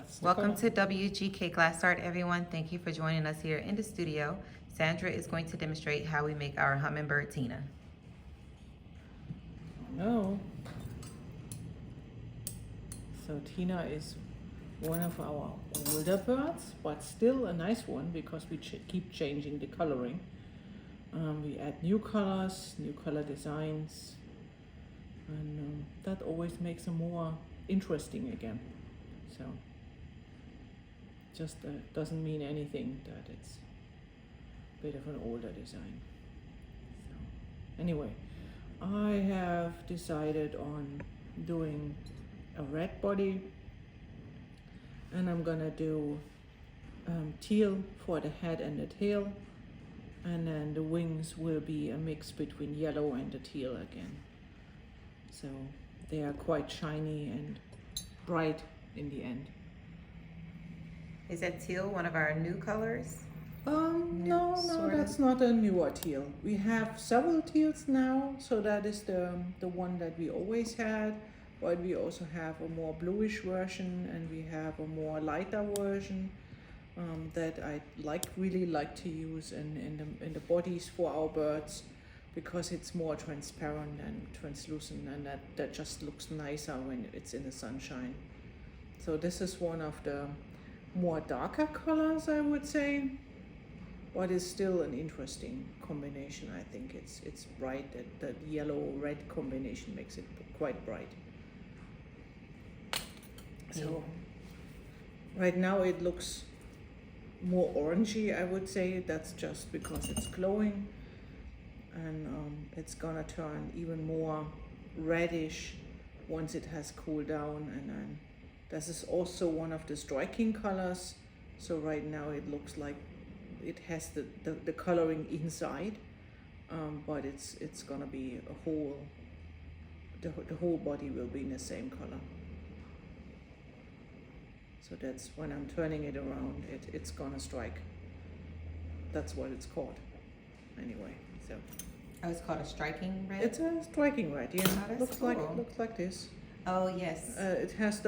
that's the Welcome color. to WGK Glass Art, everyone. Thank you for joining us here in the studio. Sandra is going to demonstrate how we make our Hummingbird Tina. No. So Tina is one of our older birds, but still a nice one because we keep changing the coloring. We add new colors, new color designs, and that always makes them more interesting again. So just doesn't mean anything that it's a bit of an older design. So anyway, I have decided on doing a red body, and I'm gonna do teal for the head and the tail, and then the wings will be a mix between yellow and the teal again. So they are quite shiny and bright in the end. Is that teal one of our new colors? No, Sort of. that's not a newer teal. We have several teals now, so that is the one that we always had. But we also have a more bluish version, and we have a more lighter version that I really like to use in the bodies for our birds, because it's more transparent and translucent, and that just looks nicer when it's in the sunshine. So this is one of the more darker colors, I would say, but it's still an interesting combination. I think it's bright. That yellow red combination makes it quite bright. So right now it looks more orangey, I would say. That's just because it's glowing, and it's gonna turn even more reddish once it has cooled down. And then this is also one of the striking colors. So right now it looks like it has the coloring inside, but it's gonna be a whole, the whole body will be in the same color. So that's when I'm turning it around, it's gonna strike. That's what it's called. Anyway, so Oh, it's called a striking red? it's a striking red, yeah. Oh, that's cool. Looks like this. Oh, yes. It has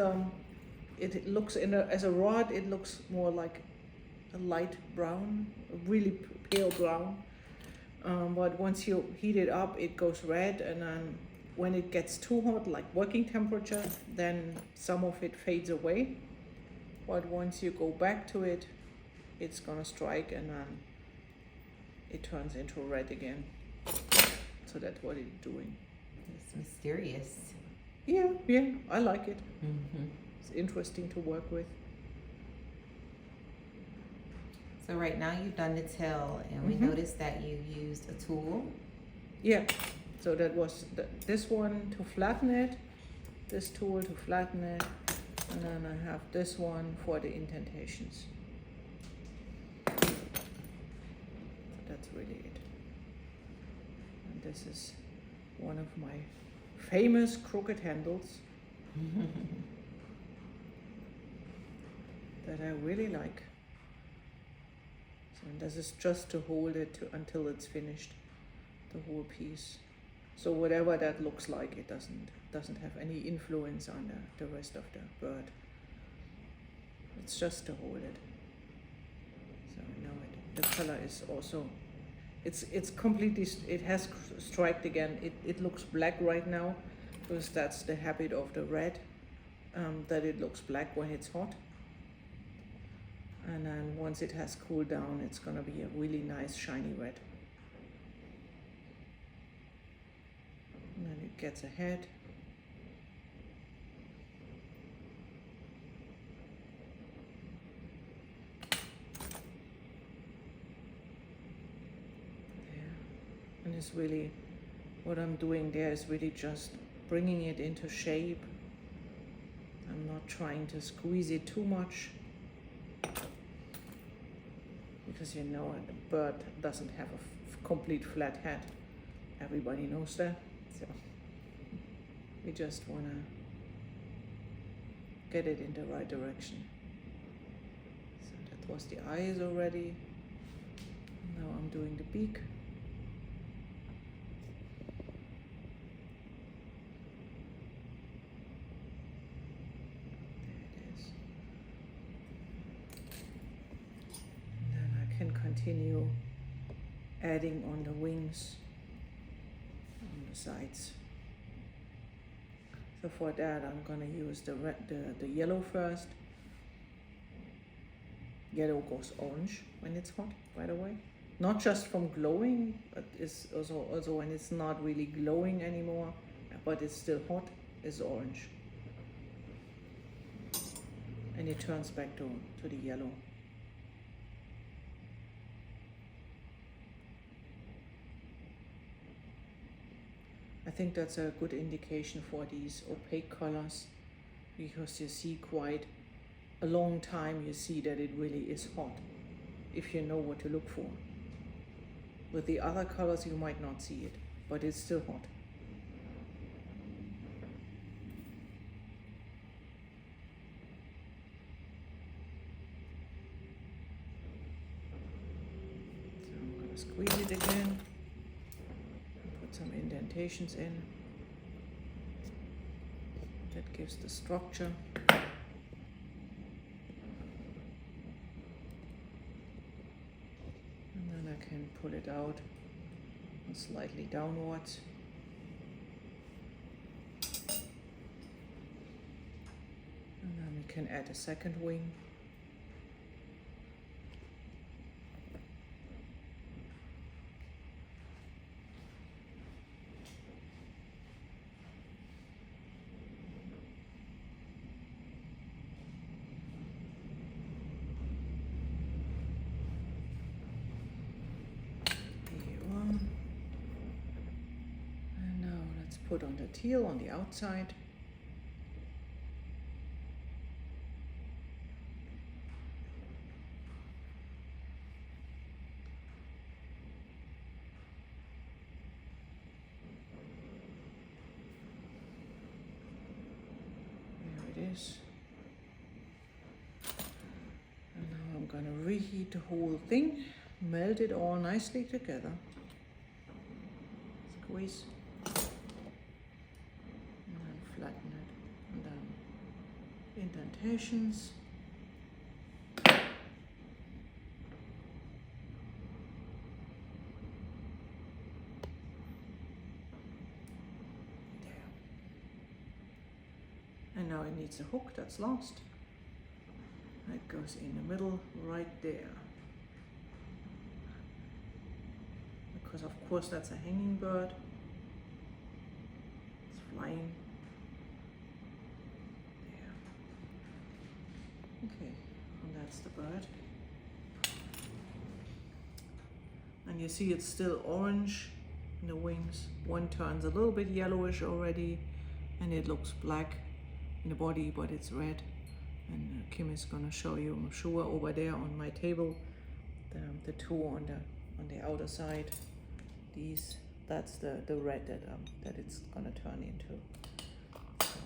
it looks as a rod, it looks more like a light brown, a really pale brown. But once you heat it up, it goes red, and then when it gets too hot, like working temperature, then some of it fades away. But once you go back to it, it's gonna strike, and then it turns into red again. So that's what it's doing. It's mysterious. Yeah, I like it. Mm-hmm. It's interesting to work with. So right now you've done the tail, and we noticed that you used a tool. Yeah, so that was this one to flatten it, this tool to flatten it, and then I have this one for the indentations. So that's really it. And this is one of my famous crooked handles that I really like. So this is just to hold it until it's finished, the whole piece. So whatever that looks like, it doesn't have any influence on the rest of the bird. It's just to hold it. So now the color is also, it's completely, it has striped again. It looks black right now, because that's the habit of the red, that it looks black when it's hot. And then once it has cooled down, it's gonna be a really nice shiny red. And then it gets a head. There. And it's really, what I'm doing there is really just bringing it into shape. I'm not trying to squeeze it too much, because you know a bird doesn't have a complete flat head. Everybody knows that. So we just want to get it in the right direction. So that was the eyes already. Now I'm doing the beak. There it is. continue adding on the wings on the sides. So for that I'm gonna use the yellow first. Yellow goes orange when it's hot, by the way. Not just from glowing, but it's also when it's not really glowing anymore, but it's still hot, is orange. And it turns back to the yellow. I think that's a good indication for these opaque colors, because you see quite a long time, you see that it really is hot, if you know what to look for. With the other colors you might not see it, but it's still hot. So I'm going to squeeze it again, put some indentations in. That gives the structure. Can pull it out slightly downwards. And then we can add a second wing. Put on the teal on the outside. There it is. And now I'm going to reheat the whole thing, melt it all nicely together. Squeeze. Flatten it, and then indentations. There. And now it needs a hook that's lost. That goes in the middle right there. Because of course that's a hanging bird. It's flying. Okay, and that's the bird. And you see it's still orange in the wings. One turns a little bit yellowish already, and it looks black in the body, but it's red. And Kim is gonna show you, I'm sure, over there on my table, the two on the outer side. That's the red that it's gonna turn into. So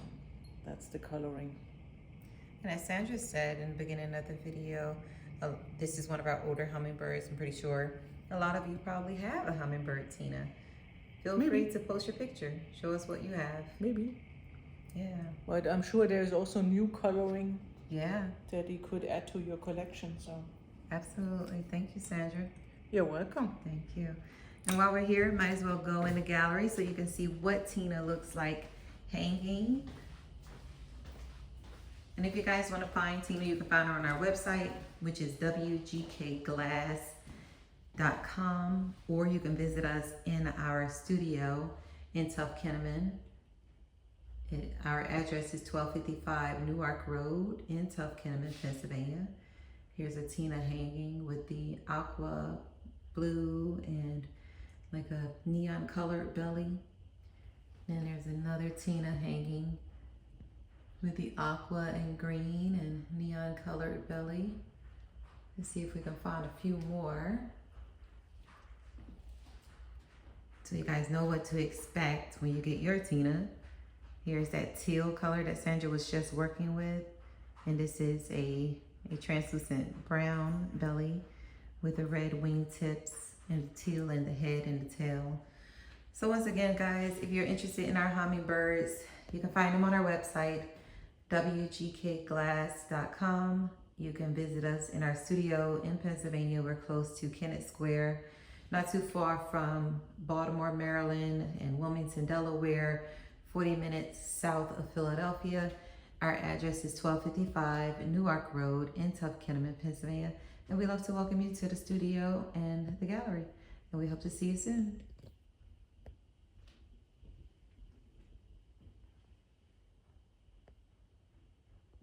that's the coloring. And as Sandra said in the beginning of the video, this is one of our older hummingbirds. I'm pretty sure a lot of you probably have a hummingbird, Tina. Feel free to post your picture. Show us what you have. Maybe. Yeah. But I'm sure there's also new coloring. Yeah. That you could add to your collection. So. Absolutely. Thank you, Sandra. You're welcome. Thank you. And while we're here, might as well go in the gallery so you can see what Tina looks like hanging. And if you guys want to find Tina, you can find her on our website, which is wgkglass.com, or you can visit us in our studio in Tough Kenneman. Our address is 1255 Newark Road in Tough Kenneman, Pennsylvania. Here's a Tina hanging with the aqua blue and like a neon colored belly. Then there's another Tina hanging with the aqua and green and neon colored belly. Let's see if we can find a few more, so you guys know what to expect when you get your Tina. Here's that teal color that Sandra was just working with, and this is a translucent brown belly with the red wing tips and the teal in the head and the tail. So once again, guys, if you're interested in our hummingbirds, you can find them on our website, wgkglass.com, You can visit us in our studio in Pennsylvania. We're close to Kennett Square, not too far from Baltimore, Maryland, and Wilmington, Delaware, 40 minutes south of Philadelphia. Our address is 1255 Newark Road in Kenneman, Pennsylvania. And we love to welcome you to the studio and the gallery. And we hope to see you soon.